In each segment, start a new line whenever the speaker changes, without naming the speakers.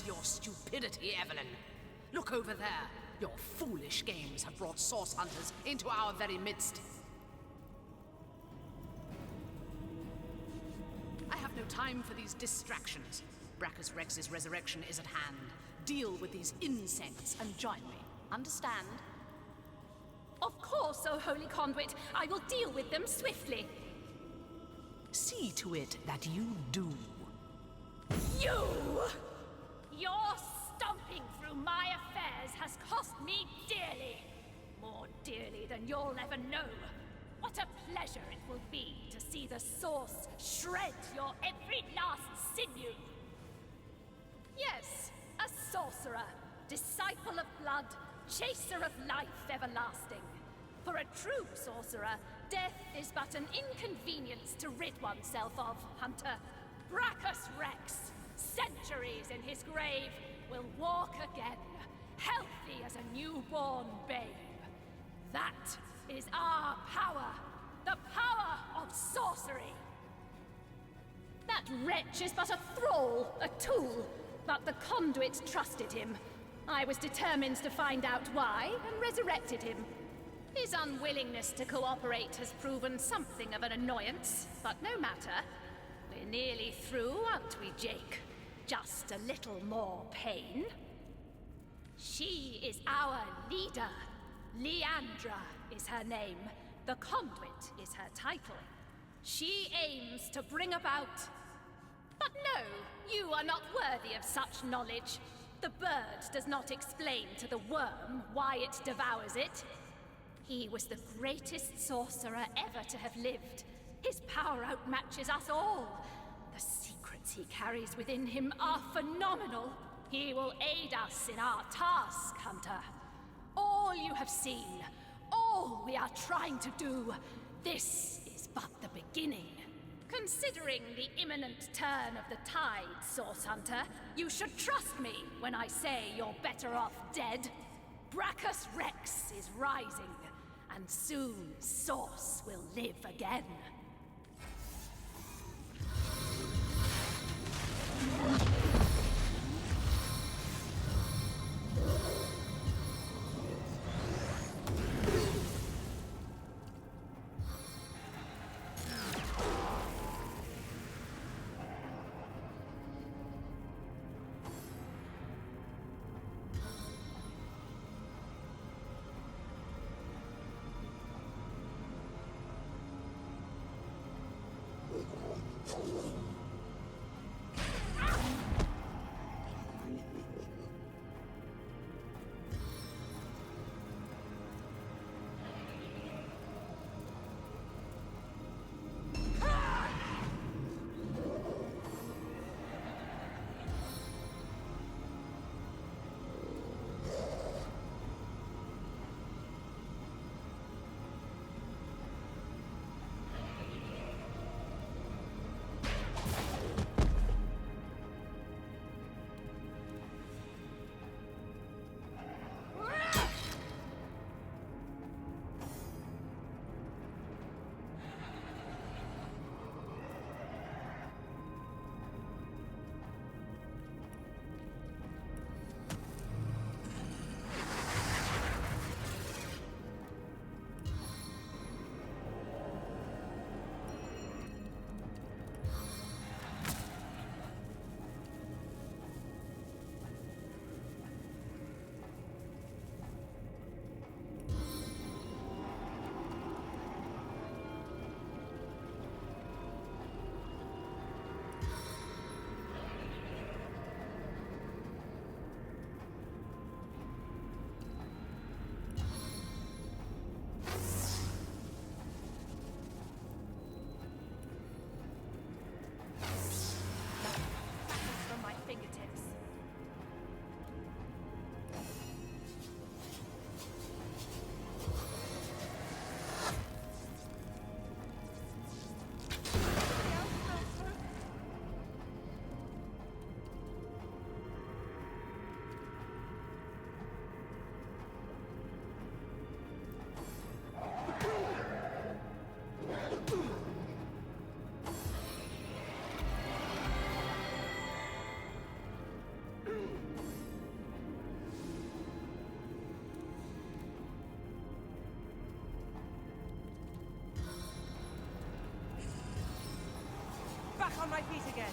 your stupidity, Evelyn. Look over there. Your foolish games have brought source hunters into our very midst. I have no time for these distractions. Brachus Rex's resurrection is at hand. Deal with these insects and join me. Understand?
Of course, O Holy Conduit. I will deal with them swiftly.
See to it that you do.
You! Your stomping through my affairs has cost me dearly. More dearly than you'll ever know. What a pleasure it will be to see the source shred your every last sinew. Yes, a sorcerer, disciple of blood, chaser of life everlasting. For a true sorcerer, death is but an inconvenience to rid oneself of, Hunter. Brachus Rex, centuries in his grave, will walk again, healthy as a newborn babe. That is our power, the power of sorcery. That wretch is but a thrall, a tool, but the conduit trusted him. I was determined to find out why, and resurrected him. His unwillingness to cooperate has proven something of an annoyance, but no matter. We're nearly through, aren't we, Jake? Just a little more pain. She is our leader. Leandra is her name. The conduit is her title. She aims to bring about... But no, you are not worthy of such knowledge. The bird does not explain to the worm why it devours it. He was the greatest sorcerer ever to have lived. His power outmatches us all. The secrets he carries within him are phenomenal. He will aid us in our task, Hunter. All you have seen, all we are trying to do, this is but the beginning. Considering the imminent turn of the tide, Source Hunter, you should trust me when I say you're better off dead. Brachus Rex is rising, and soon Source will live again.
my feet again.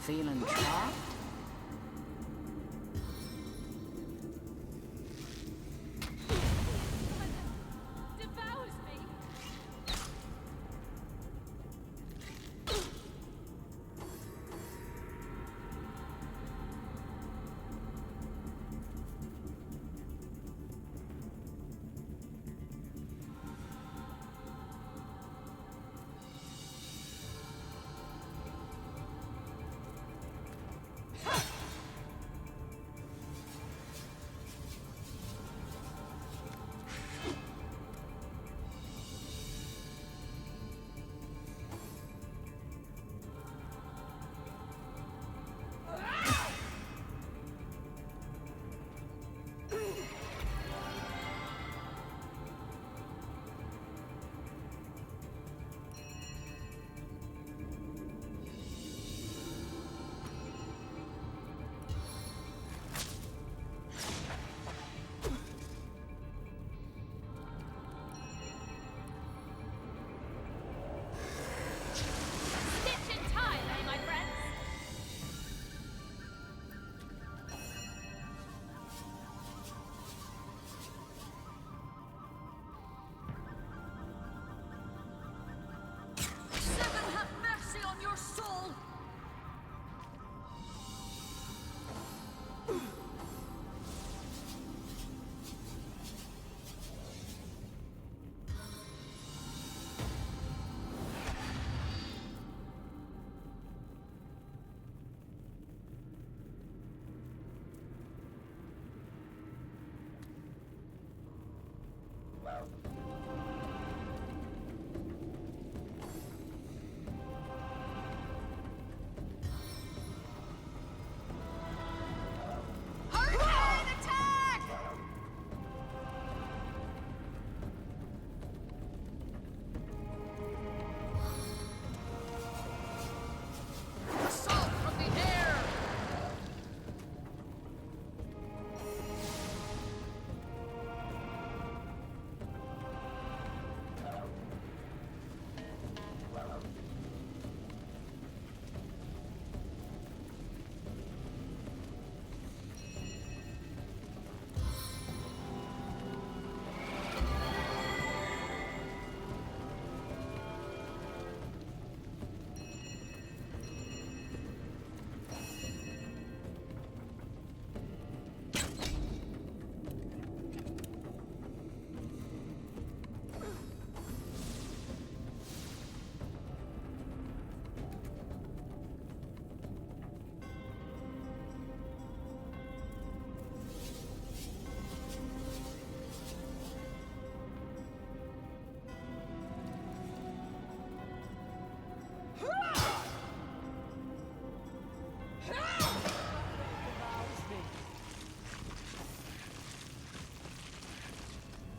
Feeling trapped?
Devours me. Stitch in time, eh, my friends?
Seven have mercy on your soul! Hurricane attack! Assault from the air!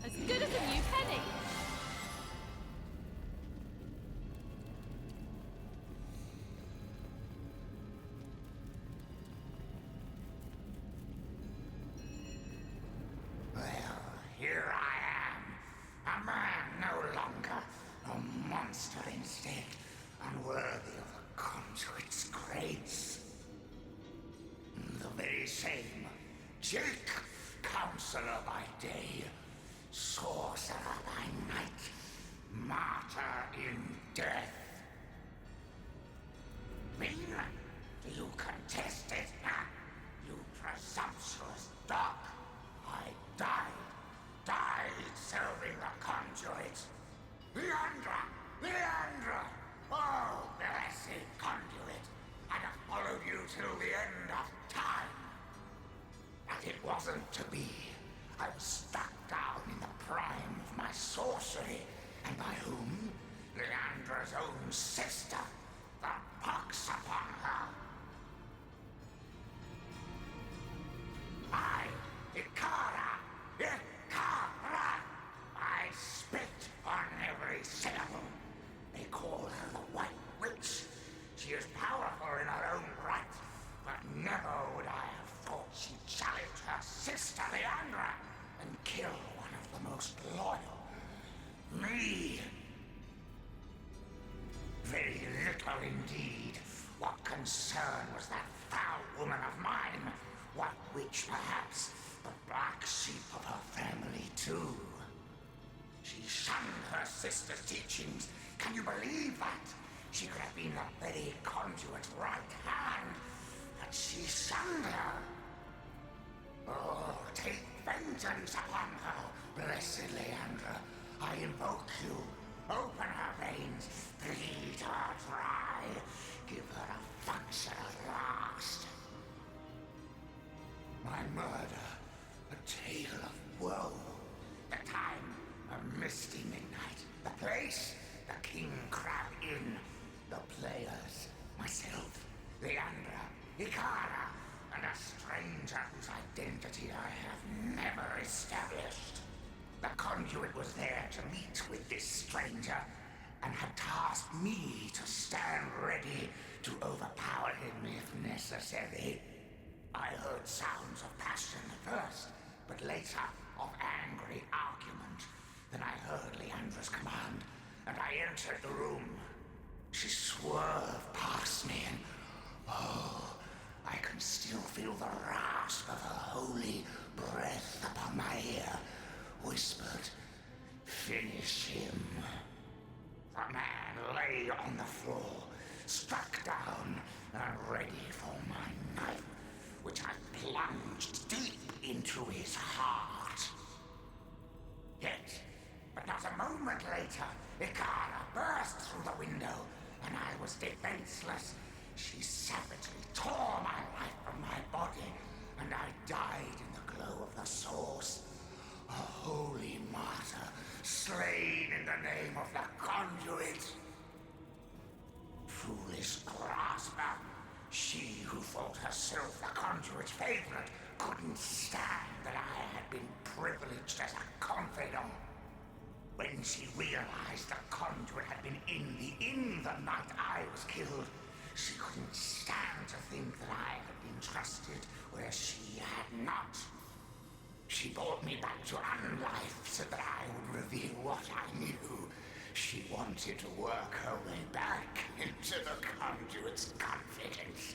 As good as a new penny.
Well, here I am. A man no longer. A monster instead. Unworthy of a conduit's grace. The very same. Jake, counselor by day. Sorcerer by night. Martyr in death. Me? Do you contest it, huh? You presumptuous dog. I died serving the conduit. Leandra! Oh, blessed conduit. I'd have followed you till the end of time. But it wasn't to be. I was struck down in the prime of my sorcery. And by whom? Leandra's own sister. The pox upon her. Ikara! I spit on every syllable. They call her the White Witch. She is powerful in her own right, but never would I have thought she'd challenge her sister Leandra and kill one of the most loyal. Me! Very little indeed What concern was that foul woman of mine? What witch, perhaps, but black sheep of her family, too? She shunned her sister's teachings. Can you believe that? She could have been the very conduit's right hand, but she shunned her. Oh, take vengeance upon her, blessed Leandra. I invoke you. Open her veins, bleed her dry. Give her a function at last. My murder, a tale of woe. The time, a misty midnight. The place, the King Crab Inn. The players, myself, Leandra, Ikara, and a stranger whose identity I have never established. The conduit was there to meet with this stranger, and had tasked me to stand ready to overpower him if necessary. I heard sounds of passion at first, but later of angry argument. Then I heard Leandra's command, and I entered the room. She swerved past me, and oh, I can still feel the rasp of her holy breath upon my ear. Whispered, "Finish him." The man lay on the floor, struck down, and ready for my knife, which I plunged deep into his heart. Yet, but not a moment later, Ikara burst through the window, and I was defenseless. She savagely tore my life from my body, and I died in the glow of the source. A holy martyr, slain in the name of the conduit. Foolish grasper, she who thought herself the conduit's favorite couldn't stand that I had been privileged as a confidant. When she realized the conduit had been in the inn the night I was killed, she couldn't stand to think that I had been trusted where she had not. She brought me back to unlife so that I would reveal what I knew. She wanted to work her way back into the conduit's confidence.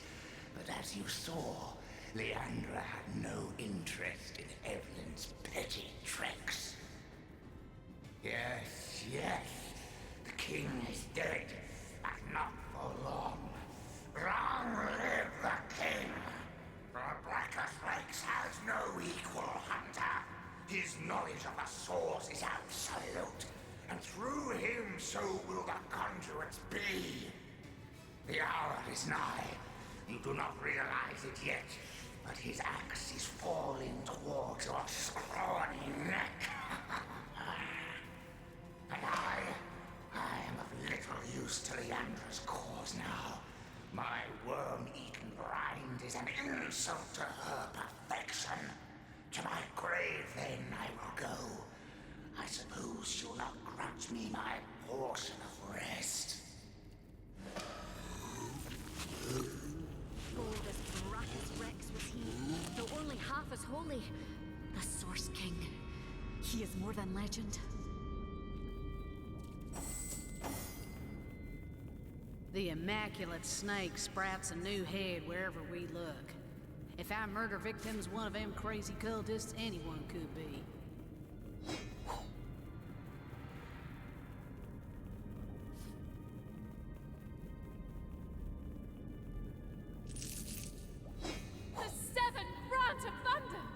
But as you saw, Leandra had no interest in Evelyn's petty tricks. Yes, yes, the king is dead, but not for long. Long live the king! The Blackest Rex has no equal hunter. His knowledge of the source is absolute, and through him so will the conduits be. The hour is nigh. You do not realize it yet, but his axe is falling towards your scrawny neck. And I am of little use to Leandra's cause now. My worm-eaten rind is an insult to her perfection. To my grave, then, I will go. I suppose she'll not grudge me my portion of rest.
Bold as Brachus Rex was he, though only half as holy. The Source King. He is more than legend.
The immaculate snake sprouts a new head wherever we look. If our murder victim's one of them crazy cultists, anyone could be.
The seven grant abundance!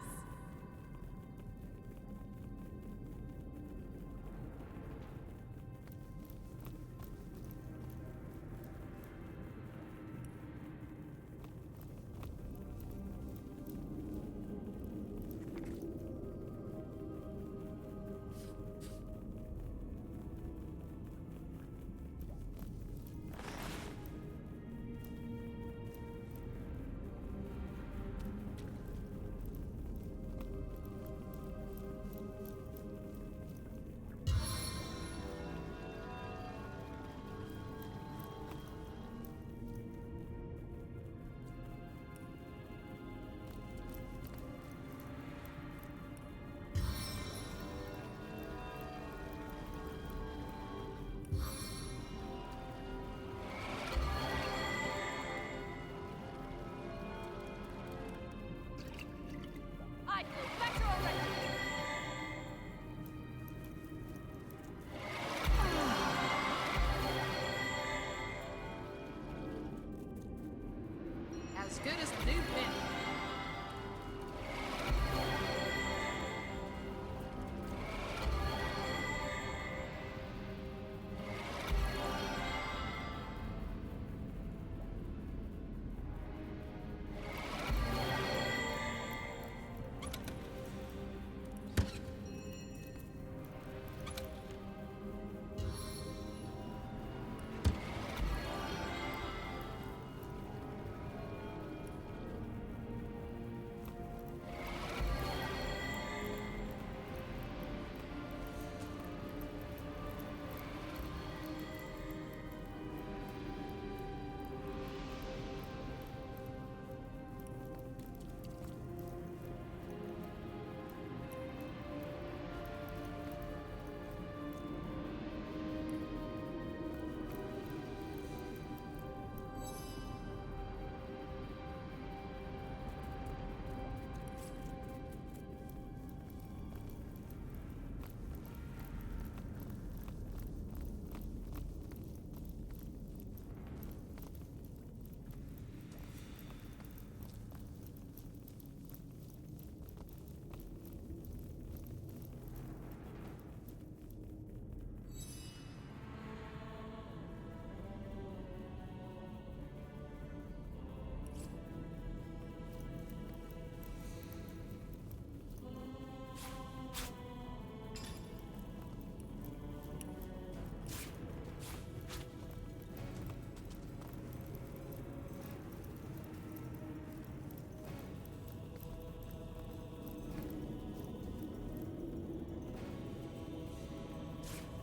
As good as the new penny.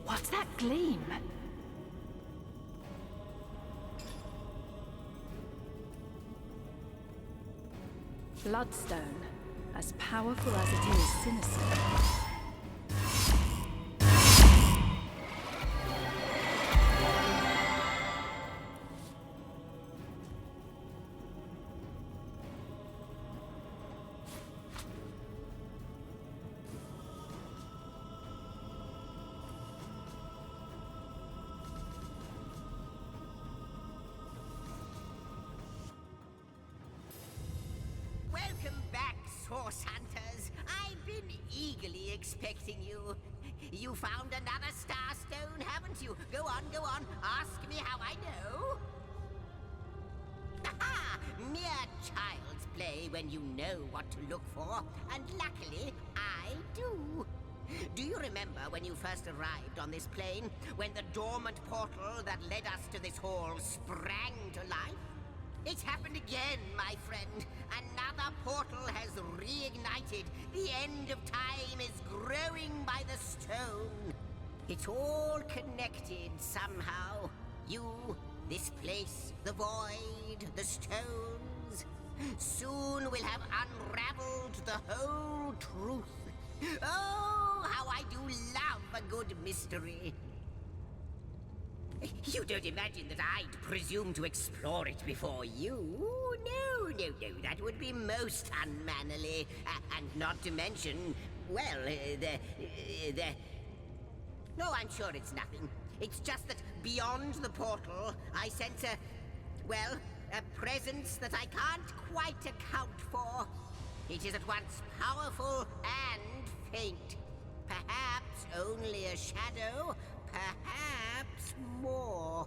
What's that gleam? Bloodstone, as powerful as it is sinister.
Welcome back, Source Hunters. I've been eagerly expecting you. You found another Starstone, haven't you? Go on, go on. Ask me how I know. Aha! Mere child's play when you know what to look for. And luckily, I do. Do you remember when you first arrived on this plane? When the dormant portal that led us to this hall sprang to life? It's happened again, my friend. Another portal has reignited. The end of time is growing by the stone. It's all connected somehow. You, this place, the void, the stones. Soon we'll have unraveled the whole truth. Oh, how I do love a good mystery. You don't imagine that I'd presume to explore it before you? No, no, no, that would be most unmannerly. And not to mention, well, No, I'm sure it's nothing. It's just that beyond the portal, I sense a presence that I can't quite account for. It is at once powerful and faint. Perhaps only a shadow, perhaps more.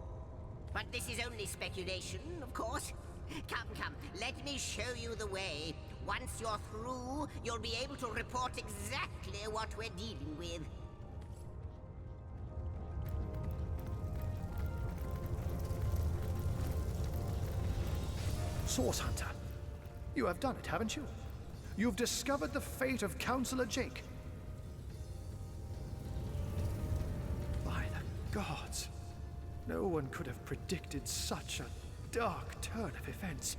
But this is only speculation, of course. Come, come, let me show you the way. Once you're through, you'll be able to report exactly what we're dealing with.
Source Hunter, you have done it, haven't you? You've discovered the fate of Counselor Jake. By the gods, no one could have predicted such a dark turn of events.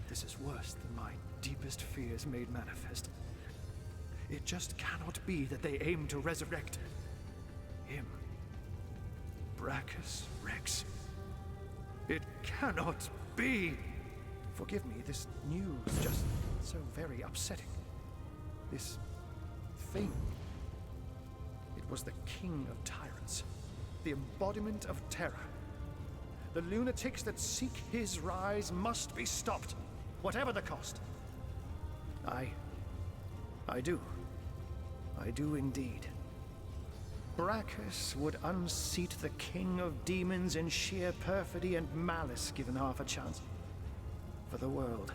This is worse than my deepest fears made manifest. It just cannot be that they aim to resurrect him. Brachus Rex. It cannot be! Forgive me, this news just so very upsetting. This thing. It was the king of tyrants. The embodiment of terror. The lunatics that seek his rise must be stopped, whatever the cost. I do. I do indeed. Brachus would unseat the king of demons in sheer perfidy and malice given half a chance. For the world,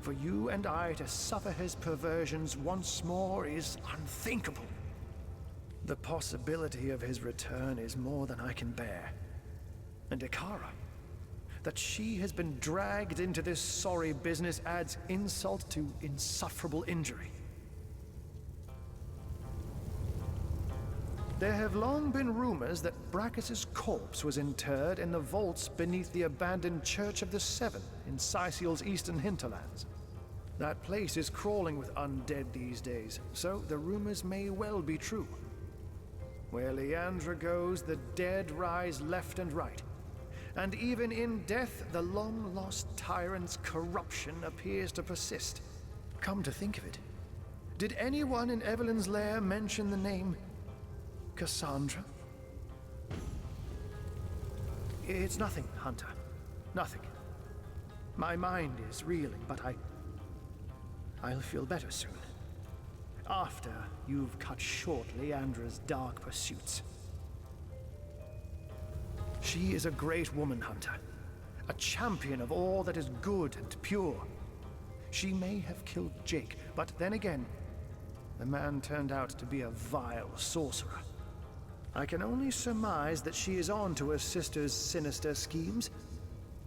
for you and I to suffer his perversions once more is unthinkable. The possibility of his return is more than I can bear. And Ikara, that she has been dragged into this sorry business adds insult to insufferable injury. There have long been rumors that Brachus's corpse was interred in the vaults beneath the abandoned Church of the Seven in Sicil's eastern hinterlands. That place is crawling with undead these days, so the rumors may well be true. Where Leandra goes, the dead rise left and right. And even in death, the long-lost tyrant's corruption appears to persist. Come to think of it, did anyone in Evelyn's lair mention the name Cassandra? It's nothing, Hunter. Nothing. My mind is reeling, but I'll feel better soon. After you've cut short Leandra's dark pursuits. She is a great woman, Hunter. A champion of all that is good and pure. She may have killed Jake, but then again, the man turned out to be a vile sorcerer. I can only surmise that she is on to her sister's sinister schemes,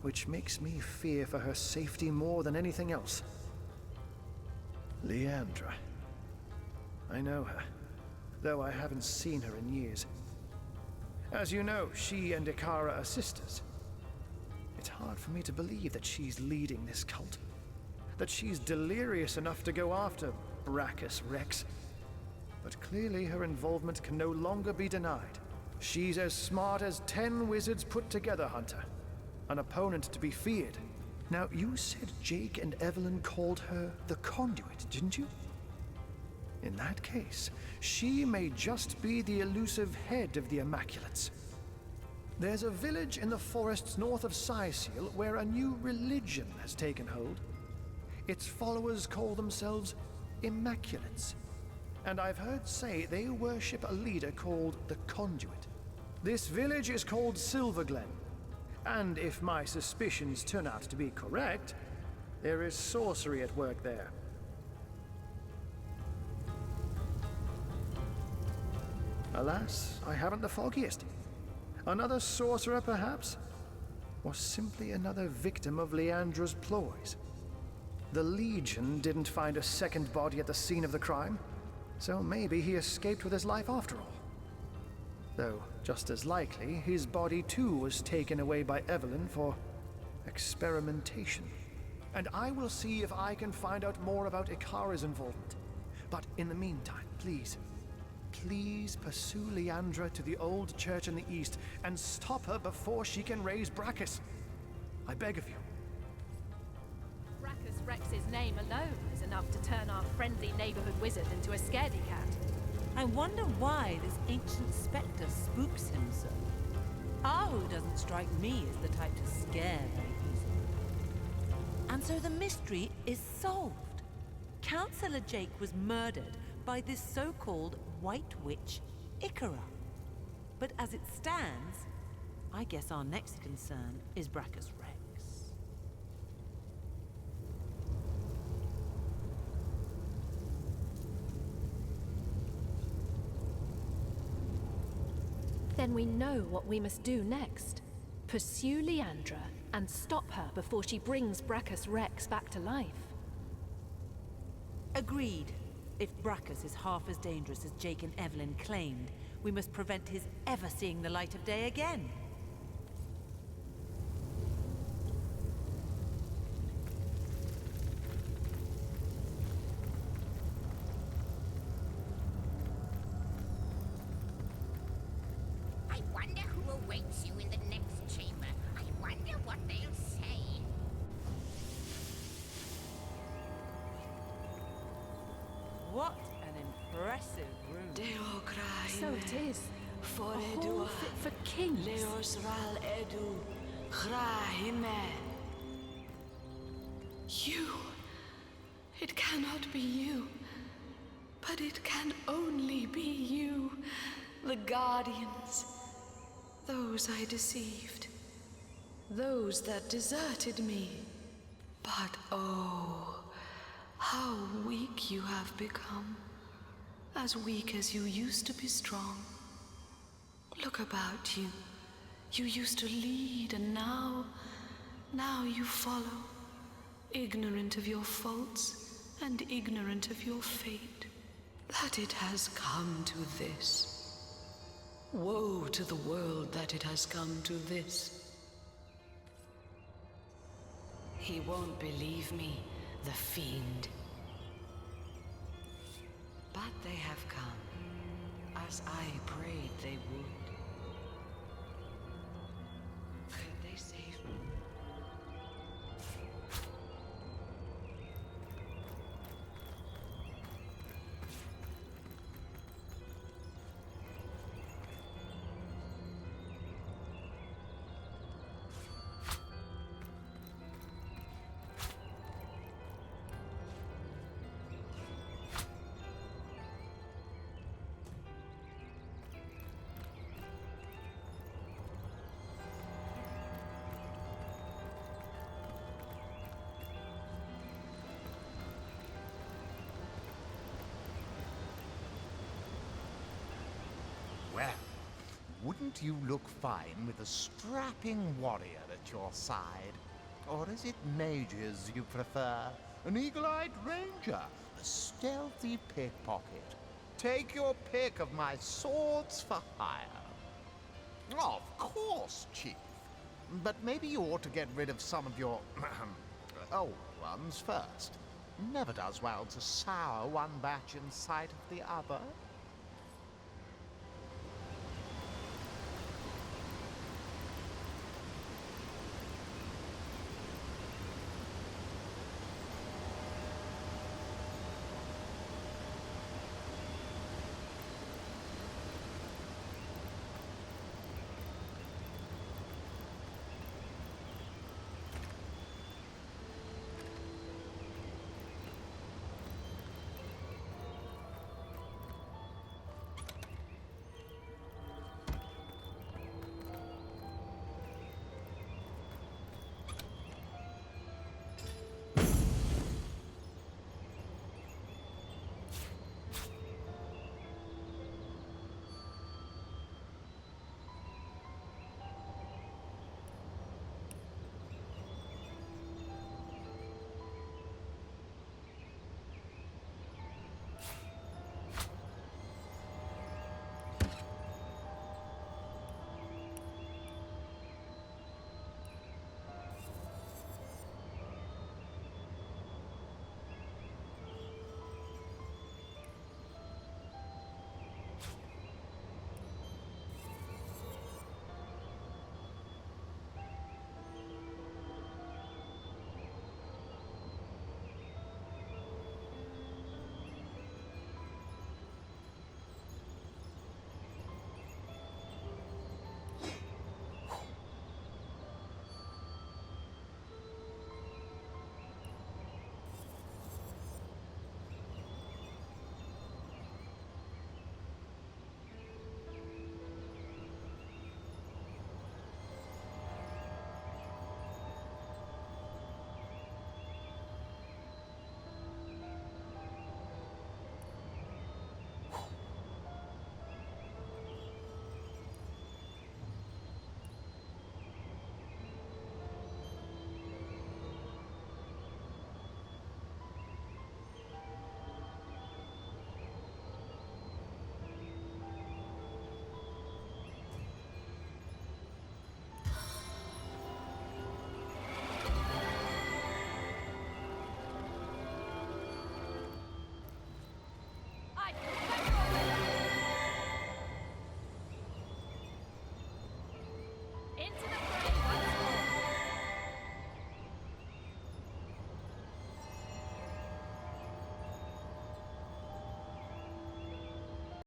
which makes me fear for her safety more than anything else. Leandra. I know her, though I haven't seen her in years. As you know, she and Ikara are sisters. It's hard for me to believe that she's leading this cult. That she's delirious enough to go after Brachus Rex. But clearly her involvement can no longer be denied. She's as smart as 10 wizards put together, Hunter. An opponent to be feared. Now, you said Jake and Evelyn called her the Conduit, didn't you? In that case, she may just be the elusive head of the Immaculates. There's a village in the forests north of Sicil where a new religion has taken hold. Its followers call themselves Immaculates. And I've heard say they worship a leader called the Conduit. This village is called Silverglen. And if my suspicions turn out to be correct, there is sorcery at work there. Alas, I haven't the foggiest. Another sorcerer, perhaps? Or simply another victim of Leandra's ploys? The Legion didn't find a second body at the scene of the crime, so maybe he escaped with his life after all. Though, just as likely, his body too was taken away by Evelyn for experimentation. And I will see if I can find out more about Ikara's involvement. But in the meantime, please pursue Leandra to the old church in the east and stop her before she can raise Brachus. I beg of you.
Brachus Rex's name alone is enough to turn our friendly neighborhood wizard into a scaredy cat.
I wonder why this ancient spectre spooks him so. Ahu doesn't strike me as the type to scare very easily. And so the mystery is solved. Councillor Jake was murdered by this so-called White Witch, Ikara. But as it stands, I guess our next concern is Brachus Rex.
Then we know what we must do next. Pursue Leandra and stop her before she brings Brachus Rex back to life.
Agreed. If Brachus is half as dangerous as Jake and Evelyn claimed, we must prevent his ever seeing the light of day again.
I wonder who awaits you in the next chamber. I wonder what they'll say.
What an impressive room.
So it is. A hall fit for kings.
You. It cannot be you. But it can only be you. The Guardians. Those I deceived. Those that deserted me. But oh, how weak you have become. As weak as you used to be strong. Look about you. You used to lead, and now you follow. Ignorant of your faults, and ignorant of your fate. That it has come to this. Woe to the world that it has come to this. He won't believe me, the fiend. But they have come, as I prayed they would. Could they save me?
Well, wouldn't you look fine with a strapping warrior at your side? Or is it mages you prefer? An eagle-eyed ranger? A stealthy pickpocket? Take your pick of my swords for hire. Of course, Chief. But maybe you ought to get rid of some of your old ones first. Never does well to sour one batch in sight of the other.